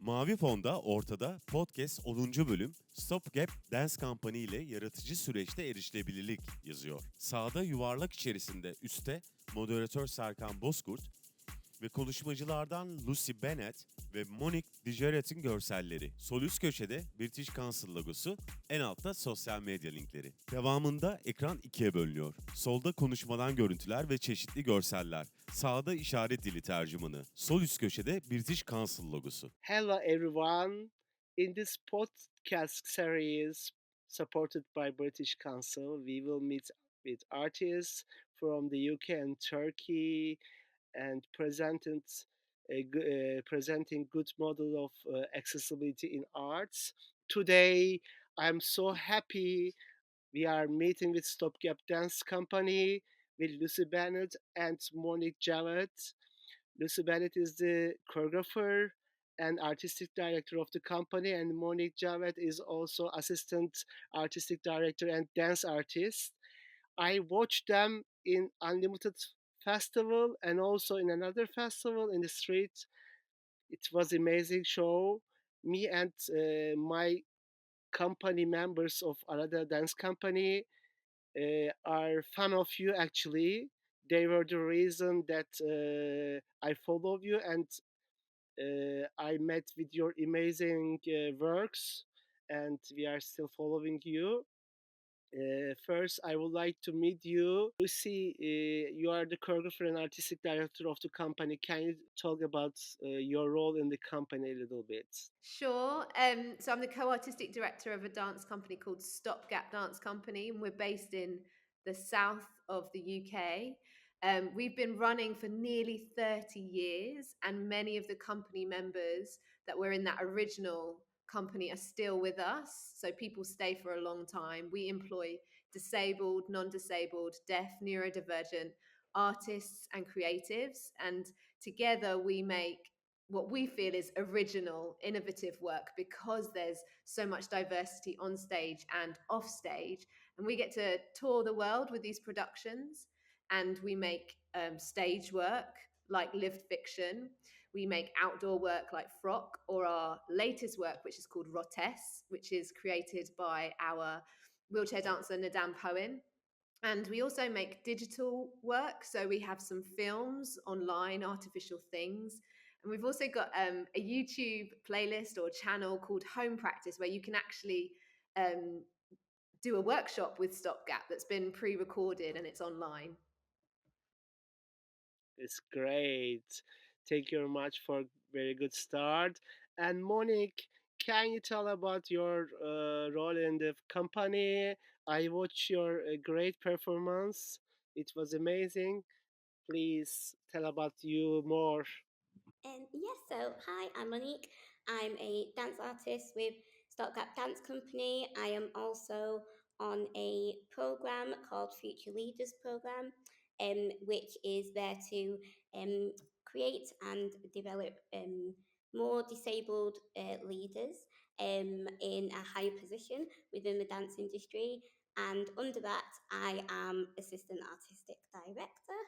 Mavi fonda ortada podcast 10. bölüm Stopgap Dance Company ile yaratıcı süreçte erişilebilirlik yazıyor. Sağda yuvarlak içerisinde üstte moderatör Serkan Bozkurt ve konuşmacılardan Lucy Bennett ve Monique Dijeret'in görselleri. Sol üst köşede British Council logosu, en altta sosyal medya linkleri. Devamında ekran ikiye bölünüyor. Solda konuşmadan görüntüler ve çeşitli görseller. Sağda işaret dili tercümanı. Sol üst köşede British Council logosu. Hello everyone. In this podcast series supported by British Council, we will meet with artists from the UK and Turkey and presenting good model of accessibility in arts. Today, I'm so happy we are meeting with Stopgap Dance Company with Lucy Bennett and Monique Javed. Lucy Bennett is the choreographer and artistic director of the company, and Monique Javed is also assistant artistic director and dance artist. I watched them in Unlimited Festival and also in another festival in the street. It was amazing show. Me and my company members of another dance company are fan of you actually. They were the reason that I follow you and I met with your amazing works, and we are still following you. First, I would like to meet you. Lucy, you are the choreographer and artistic director of the company. Can you talk about your role in the company a little bit? Sure. So I'm the co-artistic director of a dance company called Stopgap Dance Company, and we're based in the south of the UK. We've been running for nearly 30 years, and many of the company members that were in that original company are still with us. So people stay for a long time. We employ disabled, non-disabled, deaf, neurodivergent artists and creatives, and together we make what we feel is original, innovative work because there's so much diversity on stage and off stage. And we get to tour the world with these productions, and we make stage work like lived fiction. We make outdoor work like Frock, or our latest work, which is called Rotes, which is created by our wheelchair dancer Nadam Poen. And we also make digital work. So we have some films online, artificial things. And we've also got a YouTube playlist or channel called Home Practice, where you can actually um, do a workshop with Stopgap that's been pre-recorded and it's online. It's great. Thank you very much for very good start. And Monique, can you tell about your role in the company? I watched your great performance. It was amazing. Please tell about you more. Yes, so hi, I'm Monique. I'm a dance artist with Stopgap Dance Company. I am also on a program called Future Leaders Program, which is there to create and develop more disabled leaders in a higher position within the dance industry. And under that, I am assistant artistic director.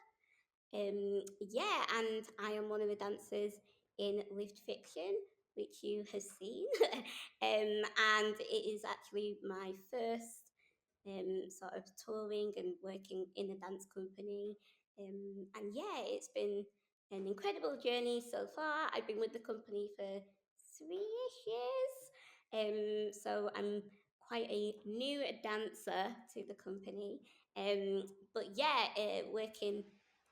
Yeah, and I am one of the dancers in Lived Fiction, which you have seen. And it is actually my first sort of touring and working in a dance company. And yeah, it's been an incredible journey so far. I've been with the company for 3-ish years. So I'm quite a new dancer to the company. But yeah, working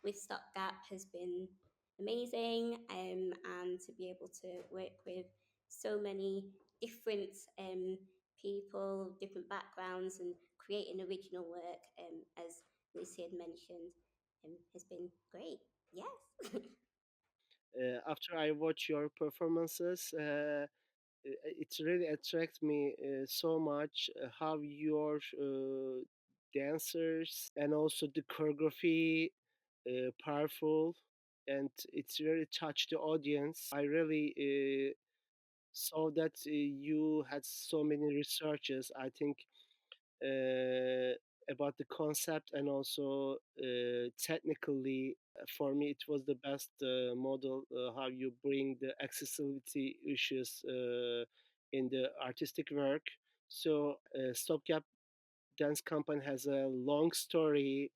with Stopgap has been amazing, and to be able to work with so many different people, different backgrounds, and creating original work, as Lucy had mentioned, has been great. Yes. After I watch your performances, it really attracts me so much how your dancers and also the choreography powerful, and it's really touched the audience. I really saw that you had so many researches. I think about the concept, and also technically for me it was the best model how you bring the accessibility issues in the artistic work. So Stopgap Dance Company has a long story,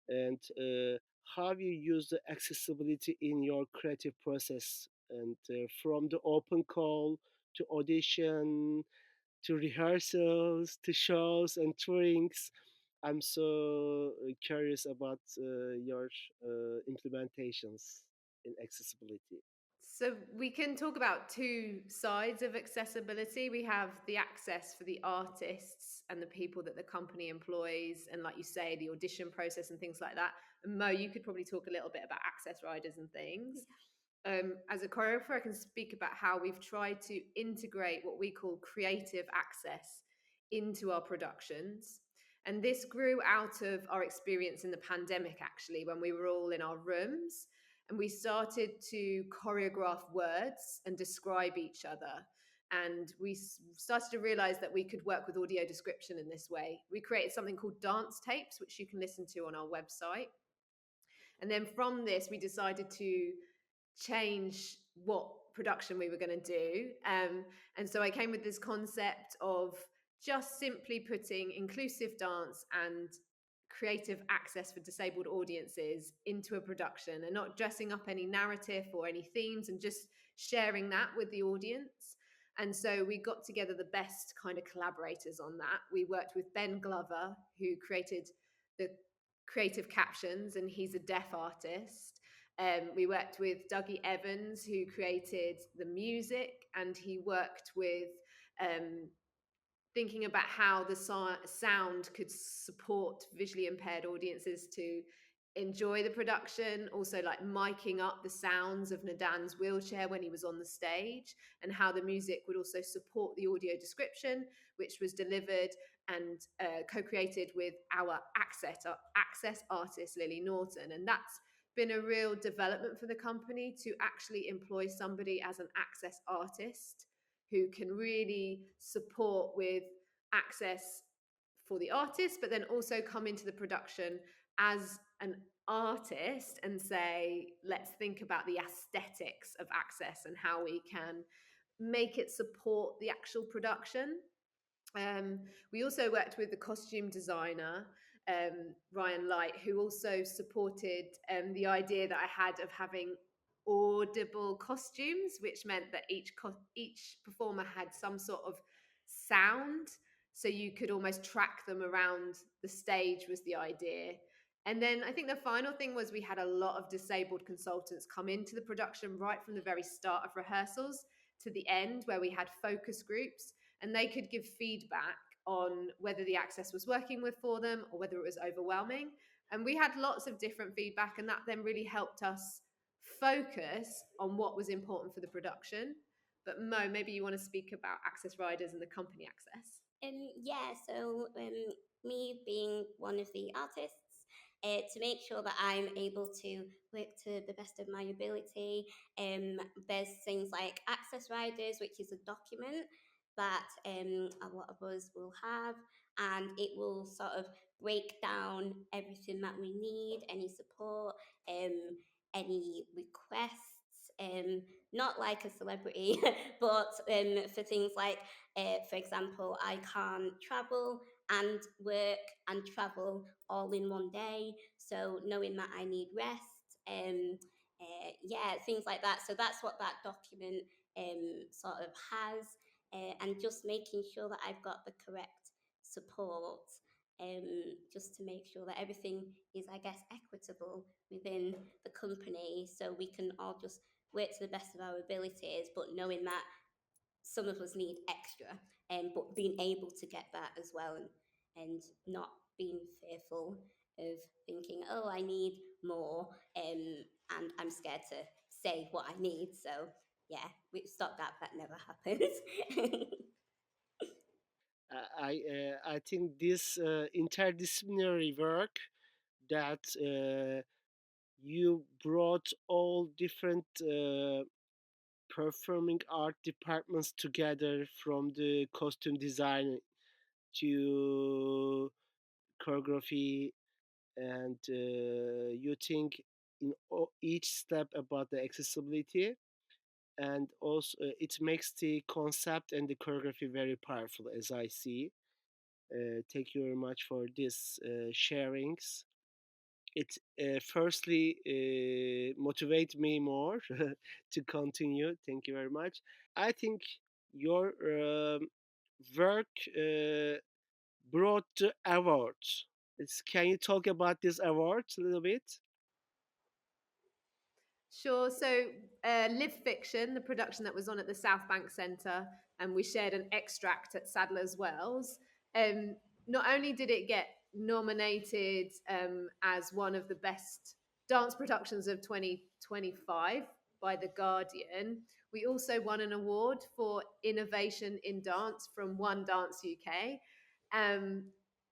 and how you use the accessibility in your creative process, and from the open call to audition to rehearsals to shows and tourings. I'm so curious about your implementations in accessibility. So we can talk about two sides of accessibility. We have the access for the artists and the people that the company employs, and like you say, the audition process and things like that. And Mo, you could probably talk a little bit about access riders and things. As a choreographer, I can speak about how we've tried to integrate what we call creative access into our productions. And this grew out of our experience in the pandemic, actually, when we were all in our rooms and we started to choreograph words and describe each other. And we started to realize that we could work with audio description in this way. We created something called dance tapes, which you can listen to on our website. And then from this, we decided to change what production we were going to do. And so I came with this concept of just simply putting inclusive dance and creative access for disabled audiences into a production and not dressing up any narrative or any themes and just sharing that with the audience. And so we got together the best kind of collaborators on that. We worked with Ben Glover, who created the creative captions, and he's a deaf artist. We worked with Dougie Evans, who created the music, and he worked with thinking about how the sound could support visually impaired audiences to enjoy the production, also like miking up the sounds of Nadan's wheelchair when he was on the stage, and how the music would also support the audio description, which was delivered and co-created with our access artist Lily Norton. And that's been a real development for the company to actually employ somebody as an access artist who can really support with access for the artist, but then also come into the production as an artist and say, let's think about the aesthetics of access and how we can make it support the actual production. We also worked with the costume designer, Ryan Light, who also supported the idea that I had of having audible costumes, which meant that each performer had some sort of sound, so you could almost track them around the stage was the idea. And then I think the final thing was we had a lot of disabled consultants come into the production right from the very start of rehearsals to the end, where we had focus groups and they could give feedback on whether the access was working with for them or whether it was overwhelming. And we had lots of different feedback, and that then really helped us focus on what was important for the production. But Mo, maybe you want to speak about access riders and the company access. Yeah, so me being one of the artists, to make sure that I'm able to work to the best of my ability, there's things like access riders, which is a document that a lot of us will have, and it will sort of break down everything that we need, any support, any requests, not like a celebrity, but for things like, for example, I can't travel and work and travel all in one day. So knowing that I need rest, yeah, things like that. So that's what that document sort of has, and just making sure that I've got the correct support. Just to make sure that everything is, I guess, equitable within the company, so we can all just work to the best of our abilities, but knowing that some of us need extra, but being able to get that as well, and not being fearful of thinking, oh, I need more, and I'm scared to say what I need. So yeah, we stop that. That never happens. I think this interdisciplinary work that you brought all different performing art departments together, from the costume design to choreography, and you think in each step about the accessibility, and also it makes the concept and the choreography very powerful, as I see. Thank you very much for this sharings. It firstly motivate me more to continue. Thank you very much. I think your work brought the award. Can you talk about this award a little bit? Sure. So, Live Fiction, the production that was on at the South Bank Centre, and we shared an extract at Sadler's Wells. Um, Not only did it get nominated as one of the best dance productions of 2025 by The Guardian, we also won an award for innovation in dance from One Dance UK. Um,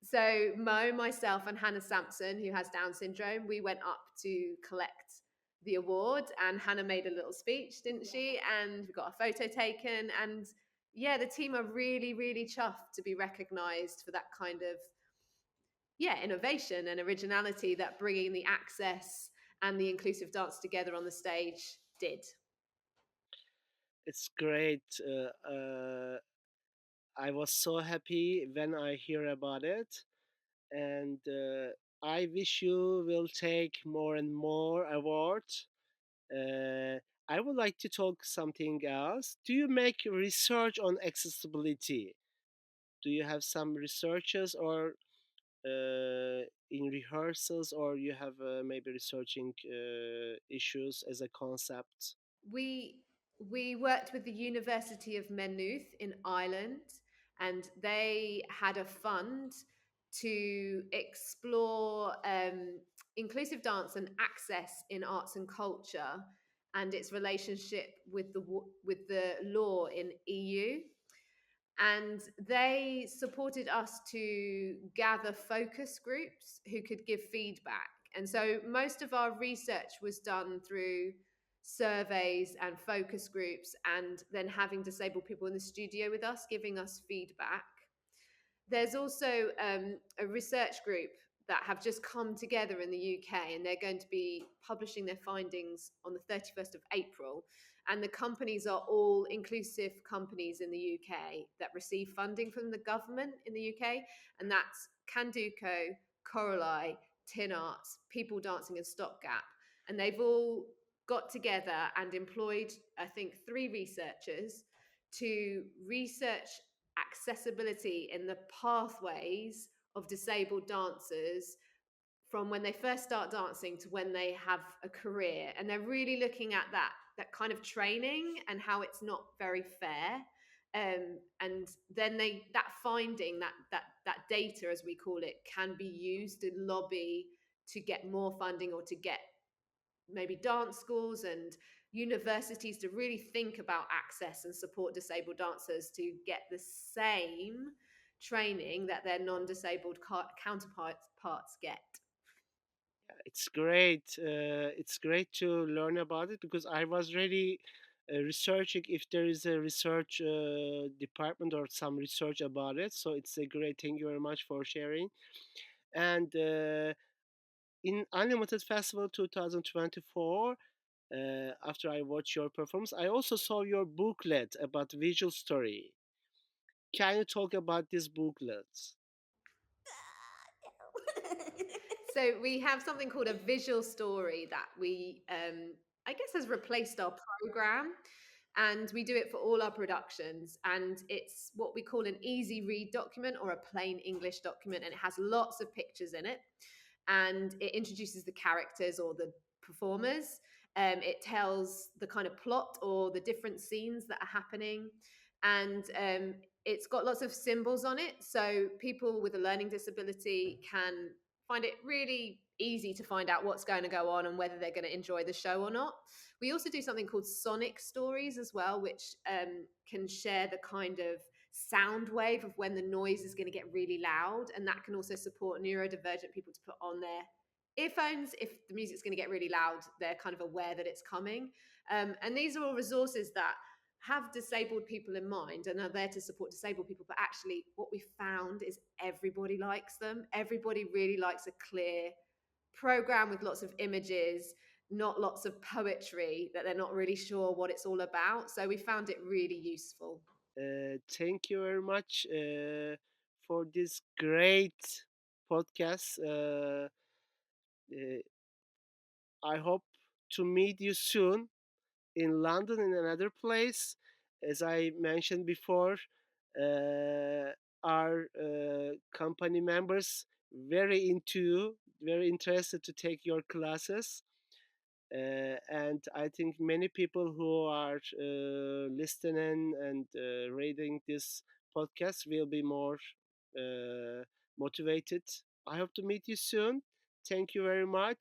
so Mo, myself, and Hannah Sampson, who has Down syndrome, we went up to collect the award, and Hannah made a little speech, didn't she? And we got a photo taken. And yeah, the team are really, really chuffed to be recognized for that kind of innovation and originality that bringing the access and the inclusive dance together on the stage did. It's great. I was so happy when I hear about it, and I wish you will take more and more awards. I would like to talk something else. Do you make research on accessibility? Do you have some researches or in rehearsals, or you have maybe researching issues as a concept? We worked with the University of Maynooth in Ireland, and they had a fund to explore inclusive dance and access in arts and culture, and its relationship with the law in EU. And they supported us to gather focus groups who could give feedback. And so most of our research was done through surveys and focus groups, and then having disabled people in the studio with us giving us feedback. There's also a research group that have just come together in the UK, and they're going to be publishing their findings on the 31st of April. And the companies are all inclusive companies in the UK that receive funding from the government in the UK, and that's Canduco, Coralie, Tin Arts, People Dancing, and Stopgap. And they've all got together and employed, I think, 3 researchers to research accessibility in the pathways of disabled dancers from when they first start dancing to when they have a career. And they're really looking at that kind of training and how it's not very fair. And then that finding, that data, as we call it, can be used to lobby to get more funding, or to get maybe dance schools and universities to really think about access and support disabled dancers to get the same training that their non-disabled counterparts get. It's great. It's great to learn about it, because I was really researching if there is a research department or some research about it. So it's a great. Thank you very much for sharing. And in Unlimited Festival 2024, after I watched your performance, I also saw your booklet about visual story. Can you talk about this booklet? So we have something called a visual story that we, I guess, has replaced our program. And we do it for all our productions. And it's what we call an easy read document, or a plain English document. And it has lots of pictures in it. And it introduces the characters or the performers. It tells the kind of plot or the different scenes that are happening. And it's got lots of symbols on it. So people with a learning disability can find it really easy to find out what's going to go on and whether they're going to enjoy the show or not. We also do something called sonic stories as well, which can share the kind of sound wave of when the noise is going to get really loud. And that can also support neurodivergent people to put on their earphones. If the music's going to get really loud, they're kind of aware that it's coming. And these are all resources that have disabled people in mind and are there to support disabled people, but actually what we found is everybody likes them. Everybody really likes a clear program with lots of images, not lots of poetry that they're not really sure what it's all about. So we found it really useful. Thank you very much for this great podcast. I hope to meet you soon in London in another place. As I mentioned before, our company members very interested to take your classes. And I think many people who are listening and reading this podcast will be more motivated. I hope to meet you soon. Thank you very much.